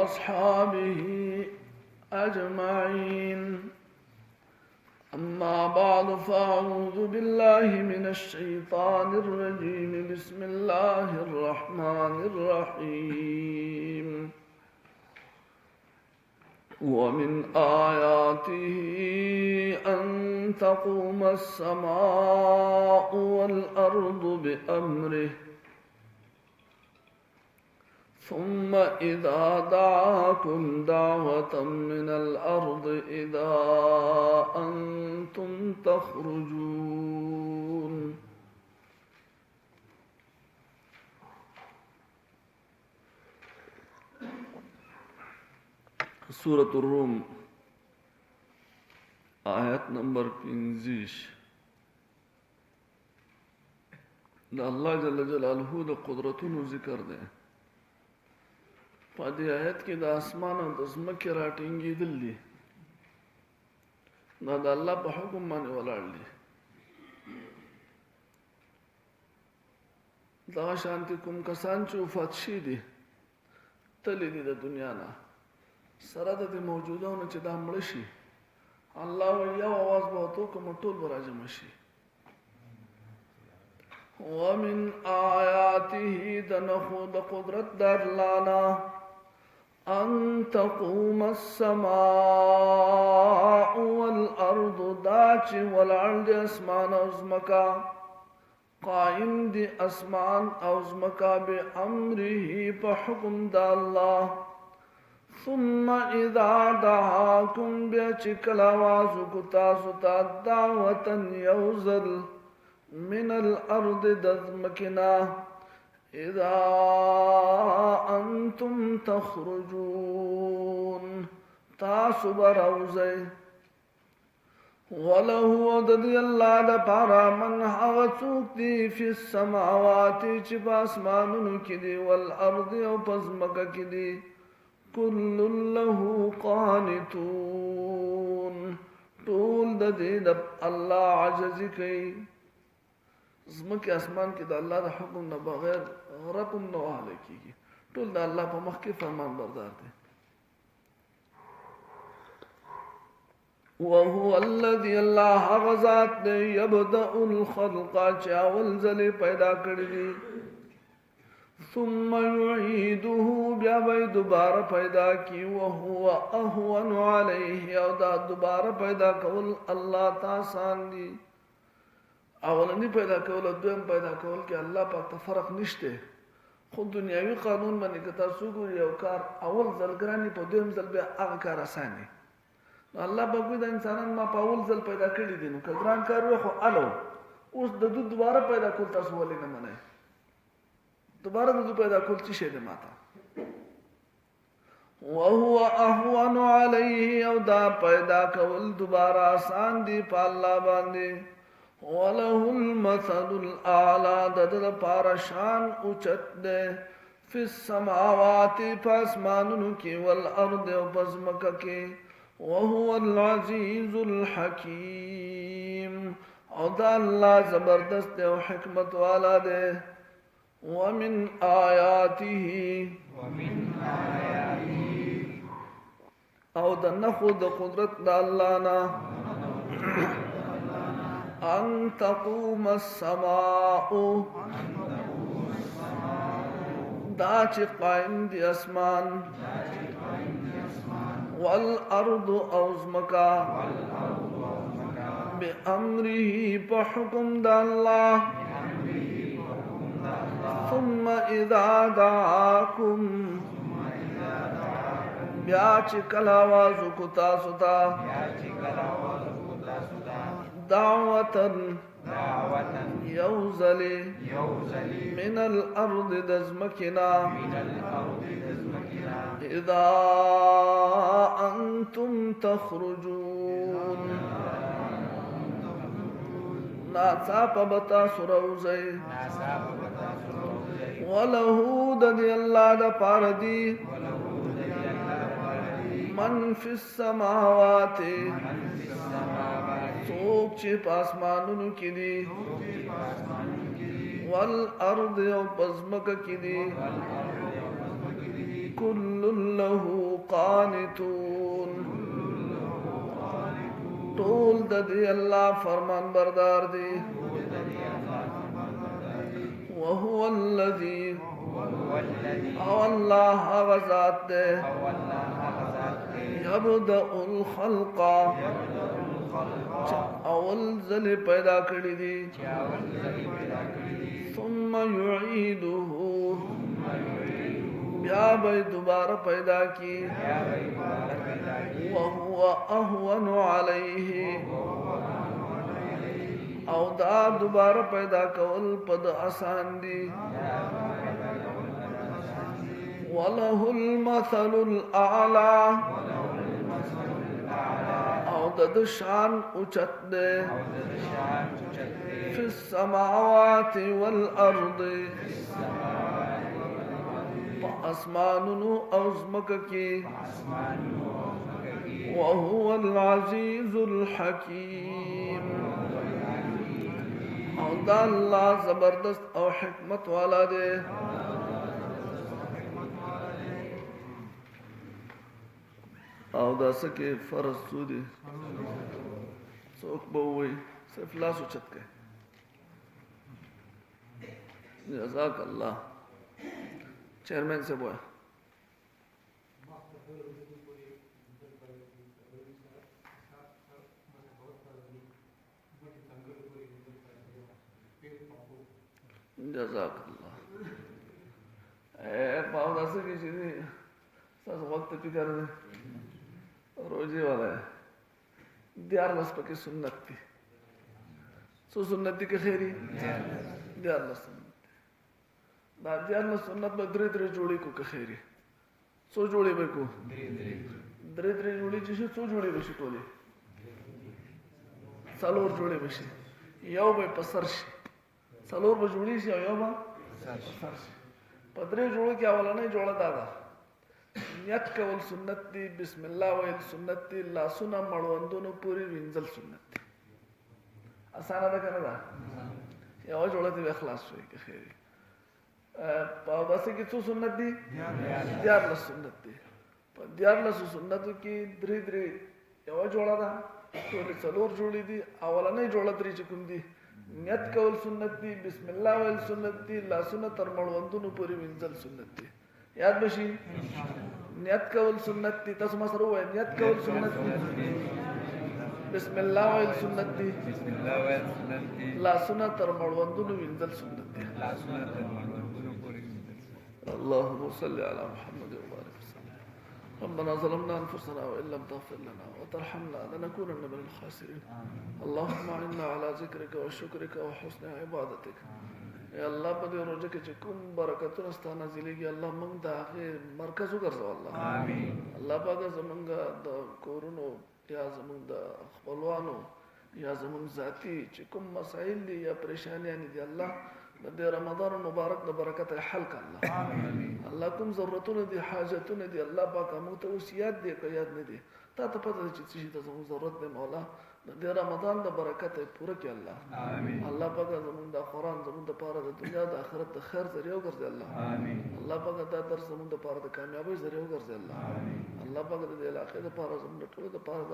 وأصحابه أجمعين. أما بعد فأعوذ بالله من الشيطان الرجيم. بسم الله الرحمن الرحيم. ومن آياته أن تقوم السماء والأرض بأمره ثم إذا دعاكم دعوة من الأرض إذا أنتم تخرجون. سورة الروم آیت نمبر 25 دا الله جل جلاله دا قدرتونو ذکر ده. په دې آیت کې د اسمان او د ځمکې راټینګېدل دي، دا د الله په حکم باندې ولاړ دي. دغه شانتي کوم کسان چې وفات شي دي تللی دي د دنیا نه سره د دې موجودانو چې دا مړه شي، الله وایي یو اواز به ورته وکړم ټول به راجمع شي. ومن آیاته د نښو د قدرت د الله نه أن تقوم السماء والأرض داچ والعرض اسمان ازمکا قائم دی اسمان ازمکا بأمره بحكم دا الله ثم اذا دعاكم بچکل آوازو کتاسو تا دعوة یوزل من الأرض دزمکنا اذا انتم تخرجون تاسو براوزی. وله ددی اللہ دا پارا من حغڅوک دی فی السماوات چې په اسمانونو کې دی والارض او پزمکه کې دی کل له قانتون ټول د دې د الله عجزی کوي. زمکه اسمان کې د الله د حکم نه بغیر رقم نه وهله کیږي، ټول د الله په مخ کې فرمان بردار دي. وهو الذي الله غزات دی يبدأ الخلق چې اول ځلې پیدا کړی دي ثم يعيده بیا به دوباره پیدا کی وهو اهون عليه او دا دوباره پیدا کول الله تاسان دي. اولنی پیدا کول او دویم پیدا کول کې الله پاک ته فرق نشته، خو دنیاوی قانون باندې که تاسو ګورئ یو کار اول ځل ګراني په دویم ځل بیا هغه کار اسانه. نو الله پاک د انسانان ما په اول ځل پیدا کړی دي، نو که ګران کار وي خو الو اوس د دوباره پیدا کول تاسو ولې نه منئ؟ دوباره د پیدا کول څه شی دی ماته؟ وهو اهون عليه او دا پیدا کول دوباره آسان دي په الله باندې. وله المثل الاعلى دد پارشان اوچت دے فی السماوات پاسمانونو کی والارض و پزمکہ کی وهو العزیز الحکیم او دا اللہ زبردست دے و حکمت والا دے. ومن آیاته او دا نخو دا قدرت دا اللہ نا ان تقوم السماء دا چې قائم دی اسمان والارض او زمکا بامره په حکم د الله ثم اذا دعاكم بیا چې کله आवाज کو تاسو ته دعوة يوزلي من الأرض دزمكنا إذا أنتم تخرجون. ناڅاپه بتا سروزي وله ددی الله د پاره دی من فی السماوات څوک چې په اسمانونو کې دي والارض او پزمکه کې دي كل له قانتون ټول د دې الله فرمان بردار دي وهو الذي او الله هغه ذات دی يبدأ الخلق اول ځل پیدا کړی دي ثم يعيده بیا به دوباره پیدا کی وهو اهون عليه او دا دوباره پیدا کول پد آسان دي وله المثل الاعلى او د شان اوچت ده في السماوات والارض اسمانونو او زمکه کی وهو العزيز الحكيم او دا الله زبردست او حکمت والا دے او دا سکے فرض سو دے سوک بووی صرف لاسو چت کے جزاک اللہ چیئرمین سے بویا جزاک اللہ اے پاو داسے کی چیزی ساس وقت پی کر دے روجی والا ہے دیار لس پکی سنت تھی سو سنت دی که خیری دیار لس سنت دا دیار لس سنت با دری جوڑی کو که خیری سو جوڑی بے کو دری جوڑی چیشی سو جوڑی بشی ٹولی سالور جوڑی بشی یو بے پسر شی سالور با جوڑی شی یو با پسر شی پدری جوڑی کیا والا نہیں جوڑا دادا نیت کول سنت دی بسم اللہ ویل سنت دی لاسونا مڑوندونو پوری وینزل سنت دی آسانا دا کرنا دا یو جوڑا دی اخلاص ہوئی کہ خیری پاو باسی کی سو سنت دی دیار لس سنت دی دیار لس سنت کی دری یو جوڑا دا تولی سلور جوڑی دی اولا نہیں جوڑا دری چکم دی نیت کول سنت دی بسم اللہ ویل سنت دی لاسونا تر مڑوندونو پوری وینزل سنت دی یاد بشی نیت کول سنت دی تاسو ما سره وای نیت کول سنت دی بسم الله ویل سنت دی لا سنت تر مړوندونو وینځل سنت دی اللهم صل على محمد وبارك وسلم ربنا ظلمنا انفسنا وان لم تغفر لنا وترحمنا لنكونن من الخاسرين اللهم اعنا على ذكرك وشكرك وحسن عبادتك یا الله په دې ورځ کې چې کوم برکتونه ستانه نازلېږي الله موږ د هغې مرکز وګرځو الله امين الله پاک زموږ د کورونو یا زموږ د خپلوانو یا زموږ ذاتي چې کوم مسائل دي یا پریشانیان دي الله د دې رمضان مبارک د برکت حل کړه الله امين الله کوم ضرورتونه دي حاجتونه دي الله پاک موږ ته وصیت دي که یاد نه دي تا ته پته چې څه شي ته زموږ ضرورت دی مولا د رمضان د برکت پوره کړه الله امين الله پاک زموږ د قران زموږ د پاره د دنیا د آخرت د خیر ذریعہ وګرځي الله امين الله پاک دا درس زموږ د پاره د کامیابی ذریعہ وګرځي الله امين الله پاک د علاقې د پاره زموږ ټول د پاره د